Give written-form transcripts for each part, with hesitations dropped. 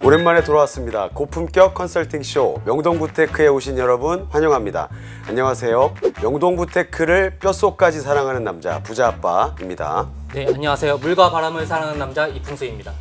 오랜만에 돌아왔습니다. 고품격 컨설팅쇼 명동부테크에 오신 여러분 환영합니다. 안녕하세요. 명동부테크를 뼛속까지 사랑하는 남자 부자아빠입니다. 네, 안녕하세요. 물과 바람을 사랑하는 남자 이풍수입니다.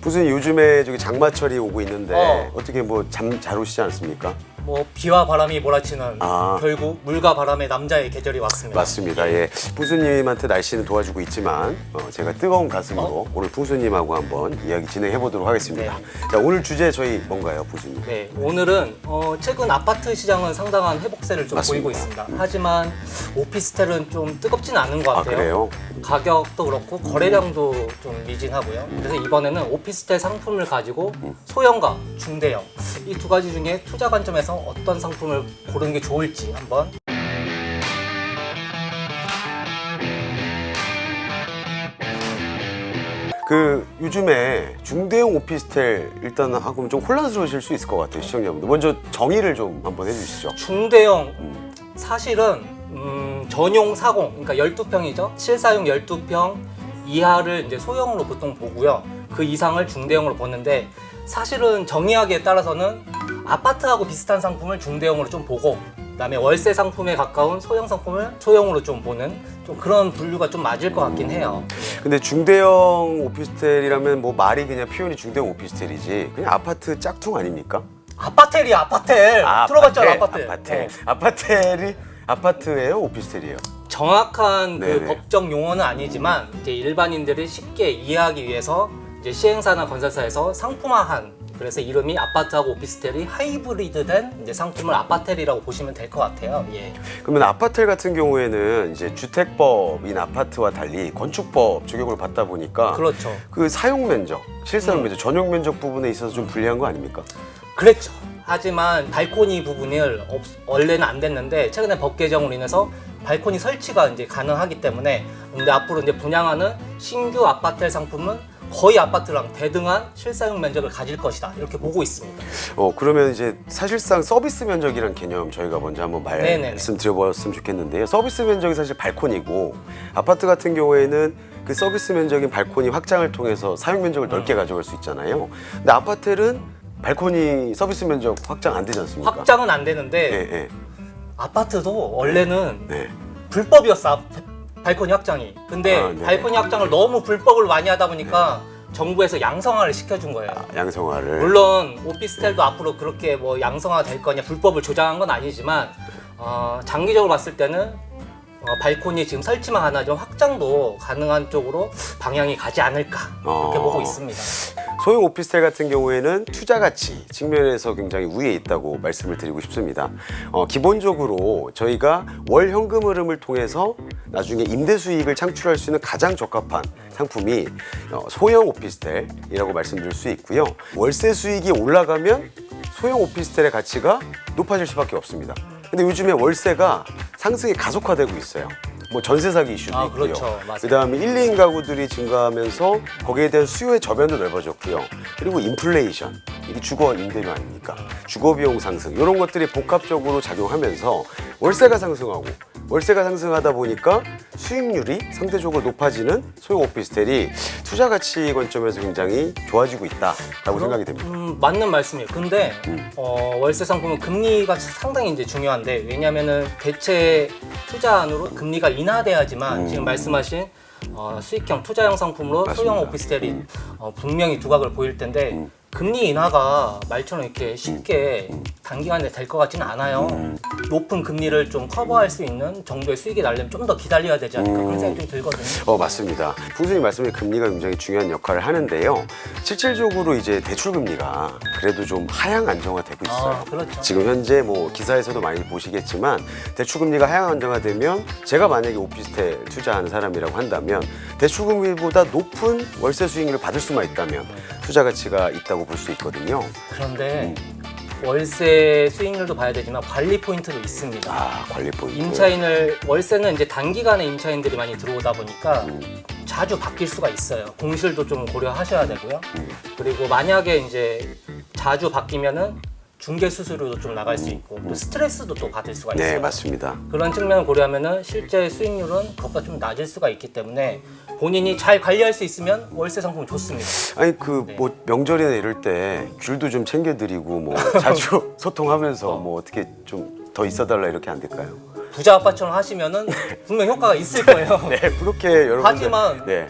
무슨 요즘에 저기 장마철이 오고 있는데 어떻게 뭐 잠 잘 오시지 않습니까? 뭐 비와 바람이 몰아치는 아. 결국 물과 바람의 남자의 계절이 왔습니다. 맞습니다. 예, 풍수님한테 날씨는 도와주고 있지만 제가 뜨거운 가슴으로 오늘 풍수님하고 한번 이야기 진행해 보도록 하겠습니다. 자, 오늘 주제 저희 뭔가요, 풍수님? 네, 오늘은 최근 아파트 시장은 상당한 회복세를 좀 맞습니다. 보이고 있습니다. 하지만 오피스텔은 좀 뜨겁지는 않은 것 아, 같아요. 그래요? 가격도 그렇고 거래량도 좀 미진하고요. 그래서 이번에는 오피스텔 상품을 가지고 소형과 중대형 이 두 가지 중에 투자 관점에서 어떤 상품을 고르는 게 좋을지 한번. 그 요즘에 중대형 오피스텔 일단 하고 좀 혼란스러우실 수 있을 것 같아요, 시청자분들. 먼저 정의를 좀 한번 해주시죠. 중대형 사실은 전용 40, 그러니까 12평이죠. 실사용 12평 이하를 이제 소형으로 보통 보고요. 그 이상을 중대형으로 보는데 사실은 정의하기에 따라서는 아파트하고 비슷한 상품을 중대형으로 좀 보고 그다음에 월세 상품에 가까운 소형 상품을 소형으로 좀 보는 좀 그런 분류가 좀 맞을 것 같긴 해요. 근데 중대형 오피스텔이라면 뭐 말이 그냥 표현이 중대형 오피스텔이지 그냥 아파트 짝퉁 아닙니까? 아파텔이야, 아파텔. 들어봤잖아, 아파텔. 아파텔. 아파텔이 아파트예요, 오피스텔이에요? 정확한 그 네네. 법적 용어는 아니지만 이제 일반인들이 쉽게 이해하기 위해서 이제 시행사나 건설사에서 상품화한, 그래서 이름이 아파트하고 오피스텔이 하이브리드된 이제 상품을 아파텔이라고 보시면 될 것 같아요. 예. 그러면 아파텔 같은 경우에는 이제 주택법인 아파트와 달리 건축법 적용을 받다 보니까 그렇죠. 그 사용 면적, 실사용 면적, 전용 면적 부분에 있어서 좀 불리한 거 아닙니까? 그랬죠. 하지만 발코니 부분을 원래는 안 됐는데 최근에 법 개정으로 인해서 발코니 설치가 이제 가능하기 때문에 근데 앞으로 이제 분양하는 신규 아파텔 상품은 거의 아파트랑 대등한 실사용 면적을 가질 것이다. 이렇게 보고 있습니다. 그러면 이제 사실상 서비스 면적이란 개념 저희가 먼저 한번 네네네. 말씀드려봤으면 좋겠는데요. 서비스 면적이 사실 발코니고 아파트 같은 경우에는 그 서비스 면적인 발코니 확장을 통해서 사용 면적을 넓게 가져갈 수 있잖아요. 근데 아파트는 발코니 서비스 면적 확장 안 되지 않습니까? 확장은 안 되는데 예, 예. 아파트도 원래는 네. 불법이었어. 발코니 확장이. 근데 아, 네. 발코니 확장을 너무 불법을 많이 하다 보니까 정부에서 양성화를 시켜준 거예요. 양성화를. 물론 오피스텔도 앞으로 그렇게 뭐 양성화 될 거냐 불법을 조장한 건 아니지만 장기적으로 봤을 때는 발코니 지금 설치만 하나 좀 확장도 가능한 쪽으로 방향이 가지 않을까 그렇게 보고 있습니다. 소형 오피스텔 같은 경우에는 투자 가치 측면에서 굉장히 우위에 있다고 말씀을 드리고 싶습니다. 기본적으로 저희가 월 현금 흐름을 통해서 나중에 임대 수익을 창출할 수 있는 가장 적합한 상품이 소형 오피스텔이라고 말씀드릴 수 있고요. 월세 수익이 올라가면 소형 오피스텔의 가치가 높아질 수밖에 없습니다. 근데 요즘에 월세가 상승이 가속화되고 있어요. 뭐 전세 사기 이슈도 있고요. 그렇죠. 맞아요. 그다음에 1, 2인 가구들이 증가하면서 거기에 대한 수요의 저변도 넓어졌고요. 그리고 인플레이션, 이게 주거 임대료 아닙니까? 주거 비용 상승 이런 것들이 복합적으로 작용하면서 월세가 상승하고 월세가 상승하다 보니까 수익률이 상대적으로 높아지는 소형 오피스텔이 투자 가치 관점에서 굉장히 좋아지고 있다라고 생각이 됩니다. 맞는 말씀이에요. 근데 월세 상품은 금리가 상당히 이제 중요한데 왜냐하면은 대체 투자안으로 금리가 인하돼야지만 지금 말씀하신 수익형 투자형 상품으로 맞습니다. 소형 오피스텔이 분명히 두각을 보일 텐데 금리 인하가 말처럼 이렇게 쉽게 단기간에 될 것 같지는 않아요. 높은 금리를 좀 커버할 수 있는 정도의 수익이 나려면 좀 더 기다려야 되지 않을까 그런 생각이 좀 들거든요. 맞습니다. 풍수님 말씀에 금리가 굉장히 중요한 역할을 하는데요. 실질적으로 이제 대출 금리가 그래도 좀 하향 안정화되고 있어요. 그렇죠. 지금 현재 뭐 기사에서도 많이 보시겠지만 대출 금리가 하향 안정화되면 제가 만약에 오피스텔 투자하는 사람이라고 한다면 대출 금리보다 높은 월세 수익률을 받을 수만 있다면 투자 가치가 있다고 볼 수 있거든요. 그런데 월세 수익률도 봐야 되지만 관리 포인트도 있습니다. 관리 포인트. 임차인을 월세는 이제 단기간에 임차인들이 많이 들어오다 보니까 자주 바뀔 수가 있어요. 공실도 좀 고려하셔야 되고요. 그리고 만약에 이제 자주 바뀌면은 중개 수수료도 좀 나갈 수 있고 또 스트레스도 또 받을 수가 있어요. 네, 맞습니다. 그런 측면을 고려하면은 실제 수익률은 그것보다 좀 낮을 수가 있기 때문에 본인이 잘 관리할 수 있으면 월세 상품 좋습니다. 아니 그 네. 뭐 명절이나 이럴 때 귤도 좀 챙겨드리고 뭐 자주 소통하면서 뭐 어떻게 좀 더 있어달라 이렇게 안 될까요? 부자 아빠처럼 하시면은 분명 효과가 있을 거예요. 네, 그렇게 여러분들. 하지만 네.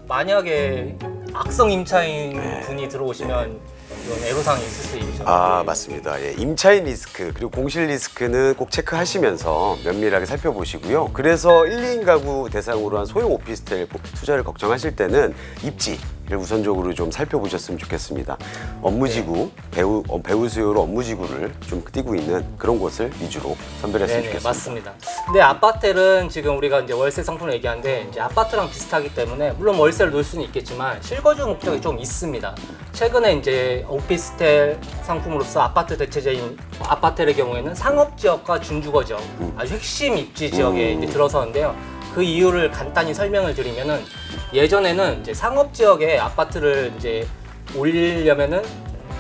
만약에 악성 임차인 분이 들어오시면 이런 애로사항이 있을 수 있죠. 아 맞습니다. 예, 임차인 리스크 그리고 공실 리스크는 꼭 체크하시면서 면밀하게 살펴보시고요. 그래서 1, 2인 가구 대상으로 한 소형 오피스텔 투자를 걱정하실 때는 입지를 우선적으로 좀 살펴보셨으면 좋겠습니다. 업무지구, 배우 수요로 업무지구를 좀 띄고 있는 그런 곳을 위주로 선별했으면 네네, 좋겠습니다. 맞습니다. 근데 아파트는 지금 우리가 이제 월세 상품을 얘기하는데 이제 아파트랑 비슷하기 때문에 물론 월세를 놓을 수는 있겠지만 실거주 목적이 좀 있습니다. 최근에 이제 오피스텔 상품으로서 아파트 대체제인 아파텔의 경우에는 상업 지역과 준주거 지역 아주 핵심 입지 지역에 이제 들어서는데요. 그 이유를 간단히 설명을 드리면은 예전에는 이제 상업 지역에 아파트를 이제 올리려면은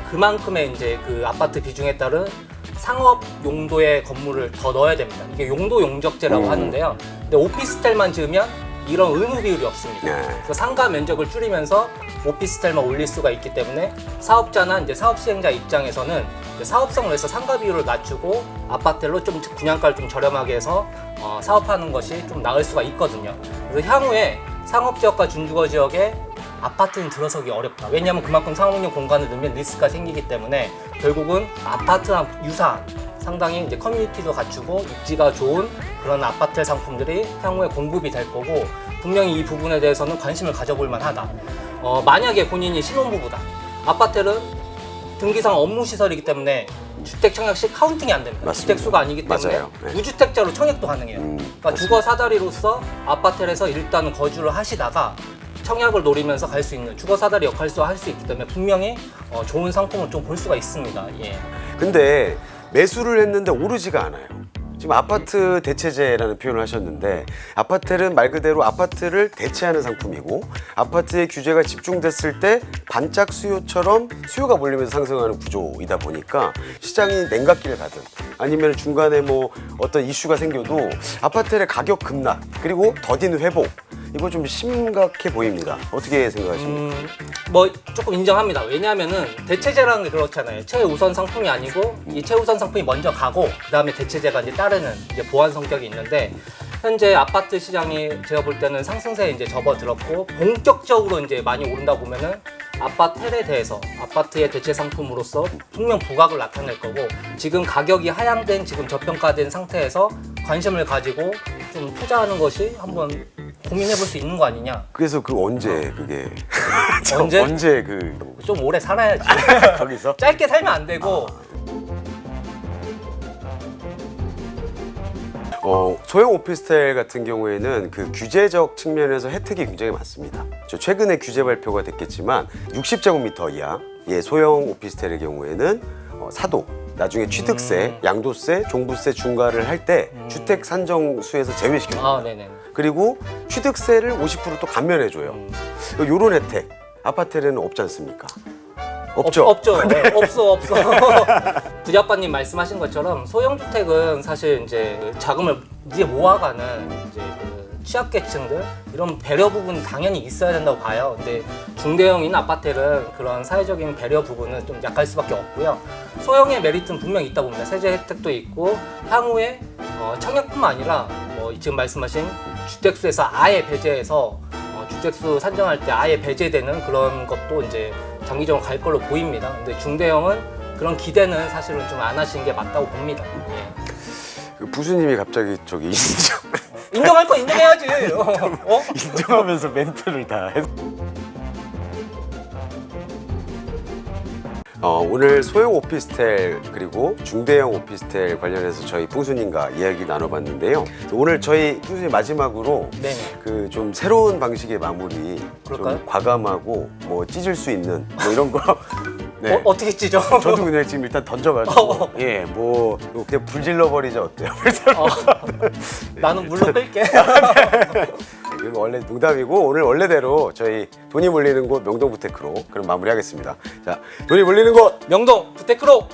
그만큼의 이제 그 아파트 비중에 따른 상업 용도의 건물을 더 넣어야 됩니다. 이게 용도 용적제라고 하는데요. 근데 오피스텔만 지으면 이런 의무 비율이 없습니다. 네. 그래서 상가 면적을 줄이면서 오피스텔만 올릴 수가 있기 때문에 사업자나 이제 사업 시행자 입장에서는 이제 사업성을 해서 상가 비율을 낮추고 아파트로 좀 분양가를 좀 저렴하게 해서 사업하는 것이 좀 나을 수가 있거든요. 그래서 향후에 상업 지역과 준주거 지역에 아파트는 들어서기 어렵다. 왜냐하면 그만큼 상업용 공간을 넣으면 리스크가 생기기 때문에 결국은 아파트랑 유사한 상당히 이제 커뮤니티도 갖추고 입지가 좋은 그런 아파트 상품들이 향후에 공급이 될 거고 분명히 이 부분에 대해서는 관심을 가져볼 만하다. 만약에 본인이 신혼부부다. 아파트는 등기상 업무시설이기 때문에 주택 청약 시 카운팅이 안 됩니다. 맞습니다. 주택 수가 아니기 때문에 맞아요. 네. 무주택자로 청약도 가능해요. 그러니까 주거 사다리로서 아파트에서 일단은 거주를 하시다가 청약을 노리면서 갈 수 있는 주거 사다리 역할도 할 수 있기 때문에 분명히 좋은 상품을 좀 볼 수가 있습니다. 예. 근데 매수를 했는데 오르지가 않아요. 지금 아파트 대체제라는 표현을 하셨는데 아파트는 말 그대로 아파트를 대체하는 상품이고 아파트의 규제가 집중됐을 때 반짝 수요처럼 수요가 몰리면서 상승하는 구조이다 보니까 시장이 냉각기를 가든 아니면 중간에 뭐 어떤 이슈가 생겨도 아파트의 가격 급락 그리고 더딘 회복 이거 좀 심각해 보입니다. 어떻게 생각하십니까? 뭐 조금 인정합니다. 왜냐하면은 대체제라는 게 그렇잖아요. 최우선 상품이 아니고 이 최우선 상품이 먼저 가고 그 다음에 대체제가 이제 따르는 이제 보완 성격이 있는데 현재 아파트 시장이 제가 볼 때는 상승세에 이제 접어들었고 본격적으로 이제 많이 오른다 보면은 아파텔에 대해서 아파트의 대체 상품으로서 분명 부각을 나타낼 거고 지금 가격이 하향된 지금 저평가된 상태에서 관심을 가지고 좀 투자하는 것이 한번 고민해 볼 수 있는 거 아니냐. 그래서 그 언제 그게 언제? 언제 그 좀 오래 살아야지. 거기서 짧게 살면 안 되고 소형 오피스텔 같은 경우에는 그 규제적 측면에서 혜택이 굉장히 많습니다. 최근에 규제 발표가 됐겠지만 60제곱미터 이하의 소형 오피스텔의 경우에는 사도, 나중에 취득세, 양도세, 종부세 중과를 할 때 주택 산정수에서 제외시켜줍니다. 네네. 그리고 취득세를 50% 또 감면해줘요. 이런 혜택 아파트에는 없지 않습니까? 없죠? 없죠. 네, 없어. 부자빠님 말씀하신 것처럼 소형주택은 사실 이제 자금을 이제 모아가는 이제 그 취약계층들 이런 배려 부분 당연히 있어야 된다고 봐요. 근데 중대형인 아파트는 그런 사회적인 배려 부분은 좀 약할 수밖에 없고요. 소형의 메리트는 분명히 있다 봅니다. 세제 혜택도 있고 향후에 청약뿐만 아니라 뭐 지금 말씀하신 주택수에서 아예 배제해서 주택수 산정할 때 아예 배제되는 그런 것도 이제 장기적으로 갈 걸로 보입니다. 근데 중대형은 그런 기대는 사실은 좀 안 하시는 게 맞다고 봅니다. 예. 그 부수님이 갑자기 저기 인정할 거 인정해야지. 인정하면서 멘트를 다 했. 오늘 소형 오피스텔 그리고 중대형 오피스텔 관련해서 저희 풍수님과 이야기 나눠봤는데요. 오늘 저희 풍수님 마지막으로 네네. 그 좀 새로운 방식의 마무리, 그럴까요? 좀 과감하고 뭐 찢을 수 있는 뭐 이런 거. 네. 어떻게 찌죠? 저도 그냥 지금 일단 던져가지고 뭐 그냥 불질러 버리자 어때요? 나는 물로 끌게. 이거 원래 농담이고 오늘 원래대로 저희 돈이 몰리는 곳 명동부테크로 그럼 마무리하겠습니다. 자, 돈이 몰리는 곳 명동 부테크로